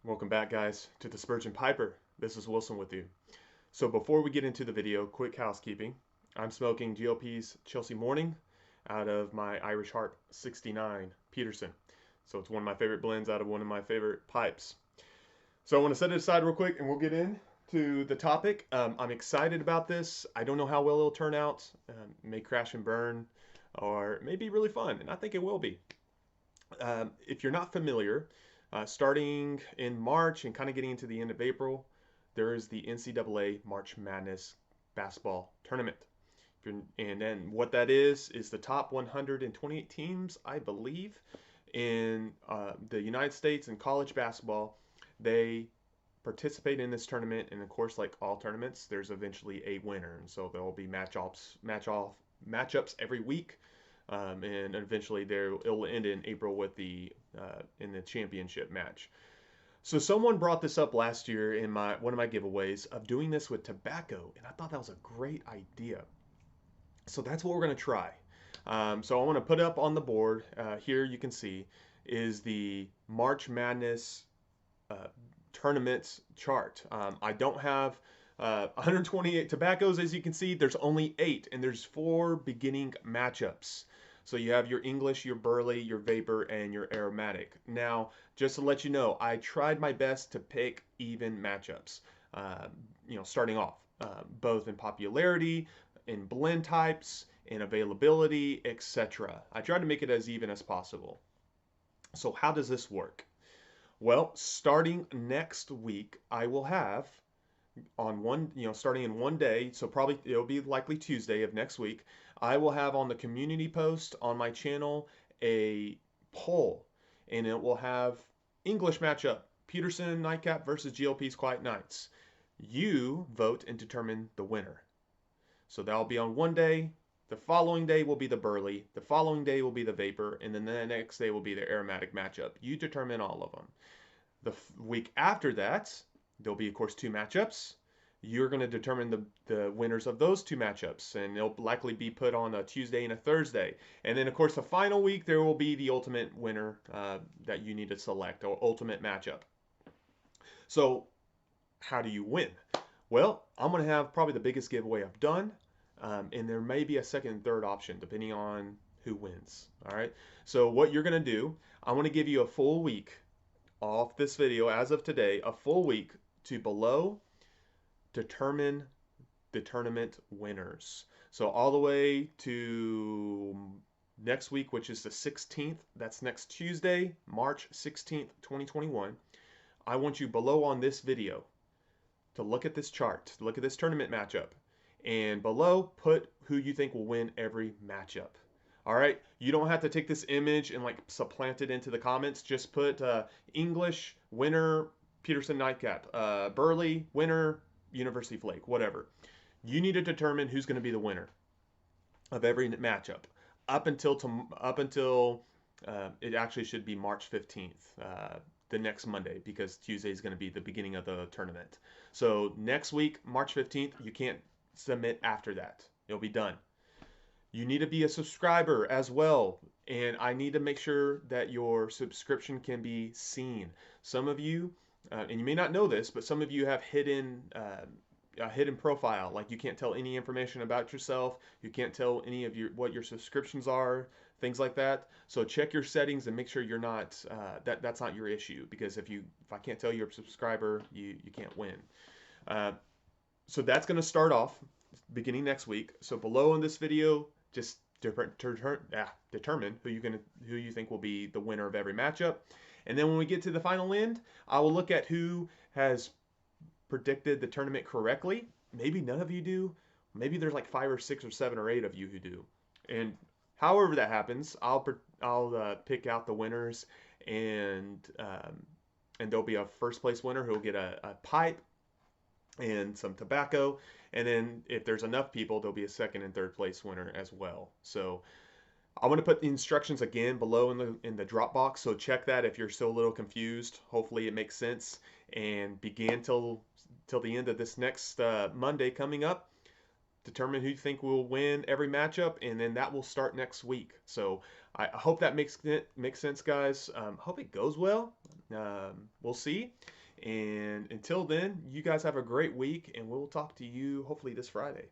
Welcome back, guys, to the Spurgeon Piper. This is Wilson with you. So before we get into the video, quick housekeeping. I'm smoking GLP's Chelsea Morning out of my Irish Heart 69 Peterson. So it's one of my favorite blends out of one of my favorite pipes. So I want to set it aside real quick and we'll get into the topic. I'm excited about this. I don't know how well it'll turn out. It may crash and burn or it may be really fun, and I think it will be. If you're not familiar, starting in March and kind of getting into the end of April, there is the NCAA March Madness basketball tournament. And then what that is the top 128 teams, I believe, in the United States in college basketball. They participate in this tournament, and of course, like all tournaments, there's eventually a winner, and so there will be matchups every week. And eventually it'll end in April with the in the championship match. So someone brought this up last year in one of my giveaways of doing this with tobacco, and I thought that was a great idea. So that's what we're going to try. So I want to put up on the board here. You can see is the March Madness uh, tournaments chart. I don't have 128 tobaccos, as you can see. There's only 8, and there's 4 beginning matchups. So you have your English, your Burley, your Vapor, and your Aromatic. Now, just to let you know, I tried my best to pick even matchups. Starting off, both in popularity, in blend types, in availability, etc. I tried to make it as even as possible. So how does this work? Well, starting next week, I will have on one, starting in one day, so probably it'll be likely Tuesday of next week, I will have on the community post on my channel a poll, and it will have English matchup, Peterson Nightcap versus GLP's Quiet Nights. You vote and determine the winner. So that'll be on one day. The following day will be the Burley. The following day will be the Vapor, and then the next day will be the Aromatic matchup. You determine all of them. The week after that, there'll be, of course, 2 matchups. You're going to determine the winners of those 2 matchups, and they'll likely be put on a Tuesday and a Thursday. And then, of course, the final week, there will be the ultimate winner that you need to select, or ultimate matchup. So how do you win? Well, I'm going to have probably the biggest giveaway I've done, and there may be a second and third option depending on who wins. All right. So what you're going to do, I want to give you a full week off this video as of today, a full week to below determine the tournament winners. So all the way to next week, which is the 16th, that's next Tuesday, March 16th, 2021. I want you below on this video to look at this chart, to look at this tournament matchup, and below put who you think will win every matchup. All right, you don't have to take this image and like supplant it into the comments. Just put English winner Peterson Nightcap, Burley winner University Flake, whatever. You need to determine who's going to be the winner of every matchup up until it actually should be March 15th, the next Monday, because Tuesday is going to be the beginning of the tournament. So next week, March 15th, you can't submit after that. It'll be done. You need to be a subscriber as well, and I need to make sure that your subscription can be seen. Some of you, and you may not know this, but some of you have a hidden profile. Like you can't tell any information about yourself. You can't tell any of what your subscriptions are, things like that. So check your settings and make sure you're not that's not your issue. Because if I can't tell you're a subscriber, you can't win. So that's going to start off beginning next week. So below in this video, just determine who you think will be the winner of every matchup. And then when we get to the final end, I will look at who has predicted the tournament correctly. Maybe none of you do. Maybe there's like 5 or 6 or 7 or 8 of you who do. And however that happens, I'll pick out the winners, and there'll be a first place winner who will get a pipe and some tobacco, and then if there's enough people, there'll be a second and third place winner as well. So I'm going to put the instructions again below in the Dropbox, so check that if you're still a little confused. Hopefully it makes sense, and begin till the end of this next Monday coming up. Determine who you think will win every matchup, and then that will start next week. So I hope that makes sense, guys. Hope it goes well. We'll see. And until then, you guys have a great week, and we'll talk to you hopefully this Friday.